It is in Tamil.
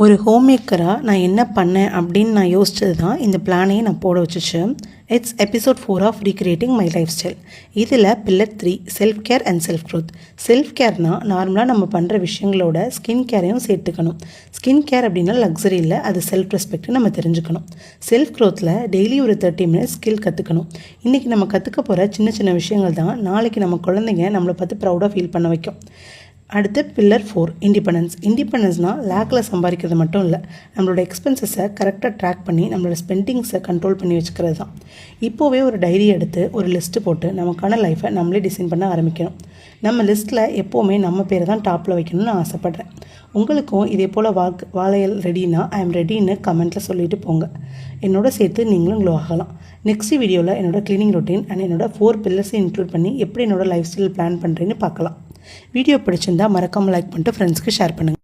ஒரு ஹோம் மேக்கராக நான் என்ன பண்ணேன் அப்படின்னு நான் யோசிச்சது தான் இந்த பிளானையே நான் போட வச்சுச்சு. It's episode 4 of recreating my lifestyle. இதில் pillar 3 self care and self growth. Self கேர்னால் நார்மலாக நம்ம பண்ணுற விஷயங்களோட ஸ்கின் கேரையும் சேர்த்துக்கணும். ஸ்கின் கேர் அப்படின்னா லக்ஸரி இல்லை, அது செல்ஃப் ரெஸ்பெக்ட் நம்ம தெரிஞ்சுக்கணும். செல்ஃப் க்ரோத்தில் டெய்லி ஒரு 30 மினிட்ஸ் ஸ்கில் கற்றுக்கணும். இன்றைக்கி நம்ம கற்றுக்க போகிற சின்ன சின்ன விஷயங்கள் தான் நாளைக்கு நம்ம குழந்தைங்க நம்மளை பார்த்து ப்ரௌடாக ஃபீல் பண்ண வைக்கும். அடுத்து பில்லர் 4 இண்டிபெண்டன்ஸ். இண்டிபெண்டன்ஸ்னால் லேக்கில் சம்பாதிக்கிறது மட்டும் இல்லை, நம்மளோட எக்ஸ்பென்சஸை கரெக்டாக ட்ராக் பண்ணி நம்மளோட ஸ்பெண்டிங்ஸை கண்ட்ரோல் பண்ணி வச்சுக்கிறது தான். இப்போவே ஒரு டைரி எடுத்து ஒரு லிஸ்ட்டு போட்டு நமக்கான லைஃப்பை நம்மளே டிசைன் பண்ண ஆரம்பிக்கணும். நம்ம லிஸ்ட்டில் எப்போவுமே நம்ம பேரை தான் டாப்பில் வைக்கணும்னு நான் ஆசைப்பட்றேன். உங்களுக்கும் இதே போல் வாழையல் ரெடினா ஐ எம் ரெடின்னு கமெண்ட்டில் சொல்லிட்டு போங்க. என்னோட சேர்த்து நீங்களும் க்ளோ ஆகலாம். நெக்ஸ்ட் வீடியோவில் என்னோடய க்ளீனிங் ரொட்டீன் அண்ட் என்னோட 4 பில்லர்ஸை இன்க்ளூட் பண்ணி எப்படி என்னோடய லைஃப் ஸ்டைல் பிளான் பண்ணுறேன்னு பார்க்கலாம். வீடியோ பிடிச்சிருந்தால் மறக்காமல் லைக் பண்ணிட்டு ஃப்ரெண்ட்ஸ்க்கு ஷேர் பண்ணுங்கள்.